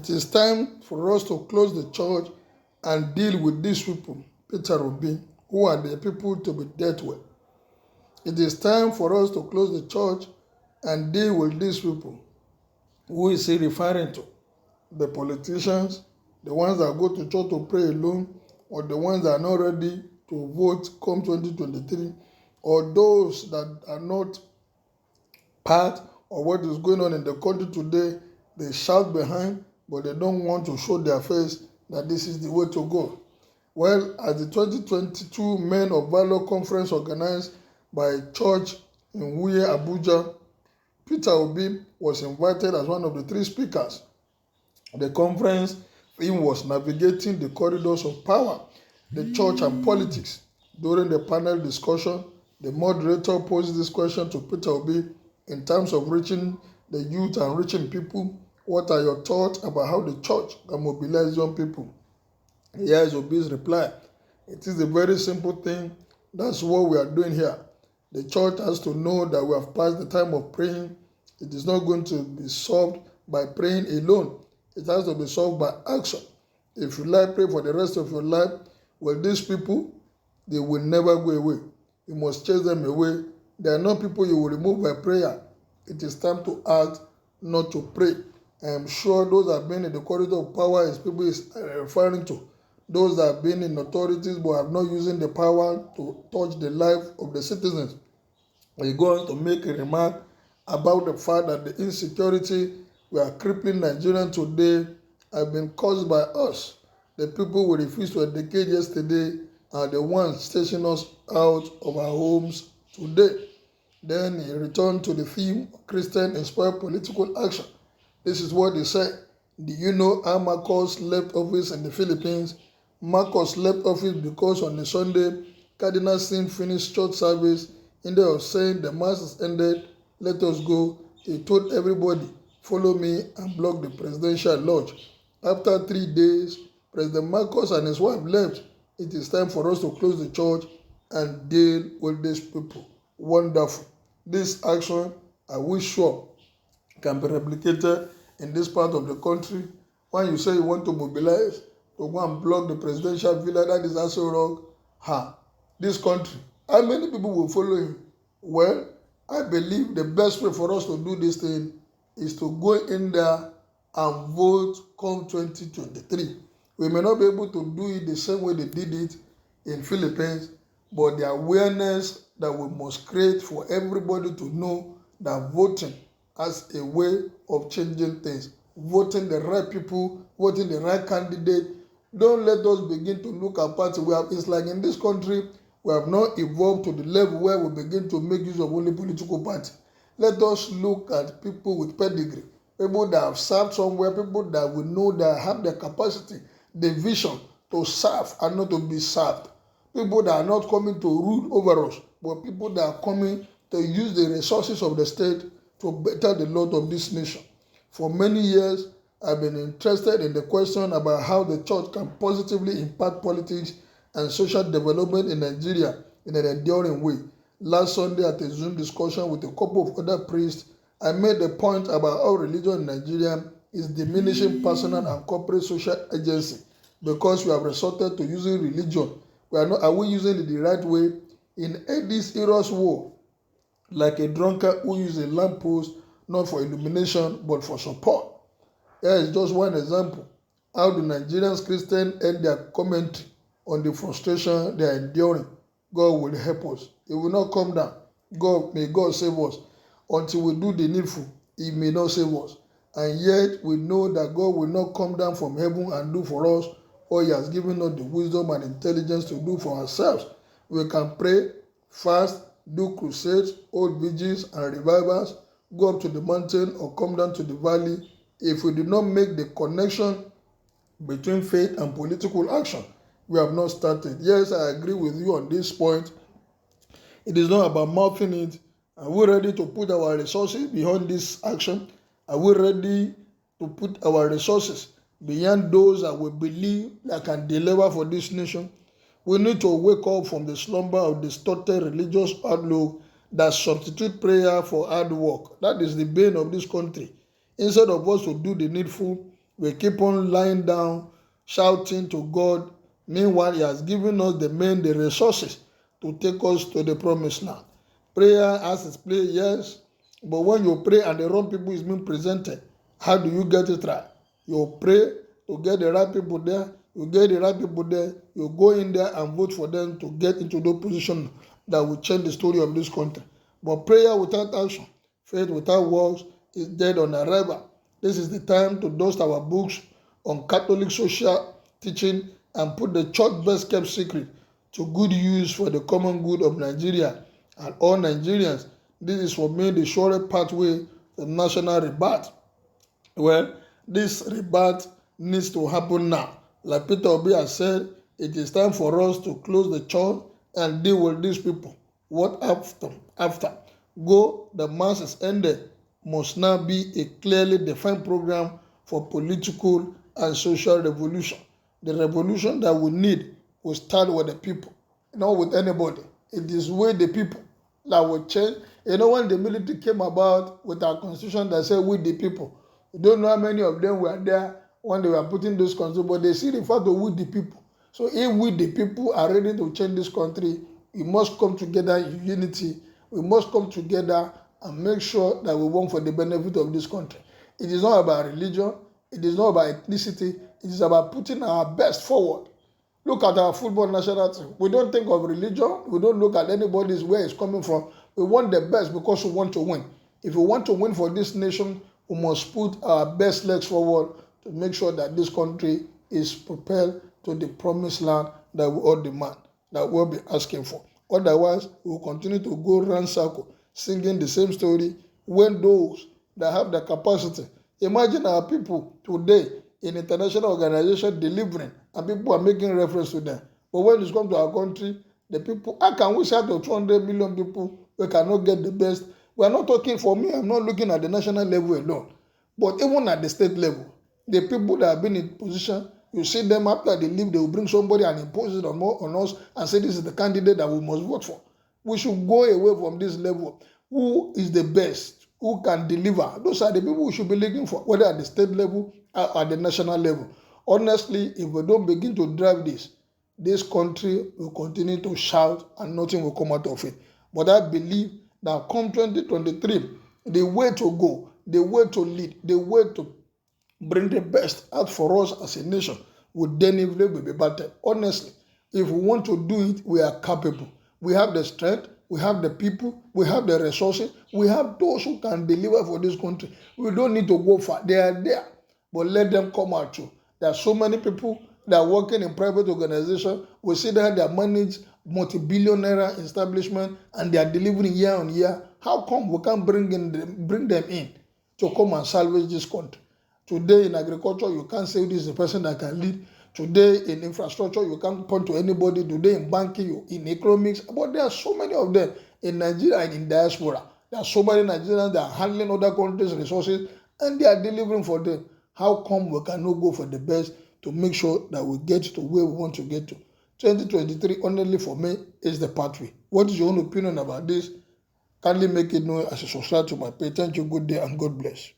It is time for us to close the church and deal with these people, Peter Obi, who are the people to be dealt with. It is time for us to close the church and deal with these people. Who is he referring to? The politicians, the ones that go to church to pray alone, or the ones that are not ready to vote come 2023, or those that are not part of what is going on in the country today. They shout behind, but they don't want to show their face that this is the way to go. Well, at the 2022 Men of Valor Conference organized by church in Wuye, Abuja, Peter Obi was invited as one of the 3 speakers. The conference theme was Navigating the Corridors of Power, the Church and Politics. During the panel discussion, the moderator posed this question to Peter Obi: in terms of reaching the youth and reaching people, what are your thoughts about how the church can mobilize young people? Here is Obi's reply: it is a very simple thing. That's what we are doing here. The church has to know that we have passed the time of praying. It is not going to be solved by praying alone. It has to be solved by action. If you like pray for the rest of your life, well, these people, they will never go away. You must chase them away. They are not people you will remove by prayer. It is time to act, not to pray. I am sure those that have been in the corridor of power is people is referring to. Those that have been in authorities but are not using the power to touch the life of the citizens. He goes on to make a remark about the fact that the insecurity we are crippling Nigerians today have been caused by us. The people we refused to educate yesterday are the ones stationing us out of our homes today. Then he returned to the theme of Christian-inspired political action. This is what he said. Do you know how Marcos left office in the Philippines? Marcos left office because on a Sunday, Cardinal Sin finished church service. Instead of saying the mass has ended, let us go, he told everybody, follow me, and blocked the presidential lodge. After 3 days, President Marcos and his wife left. It is time for us to close the church and deal with these people. Wonderful. This action, I wish sure, can be replicated in this part of the country. When you say you want to mobilize to go and block the presidential villa, that is also wrong. This country, how many people will follow him? Well, I believe the best way for us to do this thing is to go in there and vote come 2023. We may not be able to do it the same way they did it in Philippines, but the awareness that we must create for everybody to know that voting as a way of changing things, voting the right people, voting the right candidate. Don't let us begin to look at party. It's like in this country, we have not evolved to the level where we begin to make use of only political party. Let us look at people with pedigree, people that have served somewhere, people that we know that have the capacity, the vision to serve and not to be served. People that are not coming to rule over us, but people that are coming to use the resources of the state to better the lot of this nation. For many years, I've been interested in the question about how the church can positively impact politics and social development in Nigeria in an enduring way. Last Sunday at a Zoom discussion with a couple of other priests, I made a point about how religion in Nigeria is diminishing personal and corporate social agency because we have resorted to using religion. Are we using it the right way? In this era's war, like a drunkard who uses a lamppost not for illumination but for support. Here is just one example. How do Nigerian Christians end their commentary on the frustration they are enduring? God will help us. It will not come down. May God save us. Until we do the needful, He may not save us. And yet we know that God will not come down from heaven and do for us what He has given us the wisdom and intelligence to do for ourselves. We can pray, fast, do crusades, hold vigils and revivals, go up to the mountain or come down to the valley. If we did not make the connection between faith and political action, we have not started. Yes, I agree with you on this point. It is not about mouthing it. Are we ready to put our resources behind this action? Are we ready to put our resources beyond those that we believe that can deliver for this nation? We need to wake up from the slumber of distorted religious outlook that substitute prayer for hard work. That is the bane of this country. Instead of us to do the needful, We keep on lying down, shouting to God. Meanwhile, He has given us the men, the resources to take us to the promised land. Prayer has its place, yes, but when you pray and the wrong people is being presented, how do you get it right? You pray to get the right people there, you get the right people there, you go in there and vote for them to get into the position that will change the story of this country. But prayer without action, faith without works is dead on arrival. This is the time to dust our books on Catholic social teaching and put the church best kept secret to good use for the common good of Nigeria and all Nigerians. This is for me the surest pathway to national rebirth. Well, this rebirth needs to happen now. Like Peter Obi has said, it is time for us to close the church and deal with these people. What after? Go, the mass is ended, must now be a clearly defined program for political and social revolution. The revolution that we need will start with the people, not with anybody. It is with the people that will change. When the military came about with our constitution that said we the people, you don't know how many of them were there when they were putting those constitution, but they still refer to we the people. So if we the people are ready to change this country, we must come together in unity. We must come together and make sure that we work for the benefit of this country. It is not about religion. It is not about ethnicity. It is about putting our best forward. Look at our football national team. We don't think of religion. We don't look at anybody's where it's coming from. We want the best because we want to win. If we want to win for this nation, we must put our best legs forward to make sure that this country is propelled to the promised land that we all demand, that we'll be asking for. Otherwise, we will continue to go round circle, singing the same story when those that have the capacity. Imagine our people today in international organization delivering and people are making reference to them. But when it's come to our country, the people, how can we say out of 200 million people, we cannot get the best? We are not talking, for me, I'm not looking at the national level alone. But even at the state level, the people that have been in position, you see them after they leave, they will bring somebody and impose it on us and say this is the candidate that we must vote for. We should go away from this level. Who is the best? Who can deliver? Those are the people we should be looking for, whether at the state level or at the national level. Honestly, if we don't begin to drive this country will continue to shout and nothing will come out of it. But I believe that come 2023, the way to go, the way to lead, the way to bring the best out for us as a nation would definitely be better. Honestly, if we want to do it, we are capable. We have the strength, we have the people, we have the resources, we have those who can deliver for this country. We don't need to go far. They are there, but let them come out too. There are so many people that are working in private organizations. We see that they manage multi-billionaire establishment and they are delivering year on year. How come we can't bring them in to come and salvage this country? Today in agriculture, you can't say this is the person that can lead. Today in infrastructure, you can't point to anybody. Today in banking, in economics, but there are so many of them in Nigeria and in diaspora. There are so many Nigerians that are handling other countries' resources and they are delivering for them. How come we cannot go for the best to make sure that we get to where we want to get to? 2023, honestly for me, is the pathway. What is your own opinion about this? Kindly make it known as you subscribe to my page. Thank you, good day, and God bless.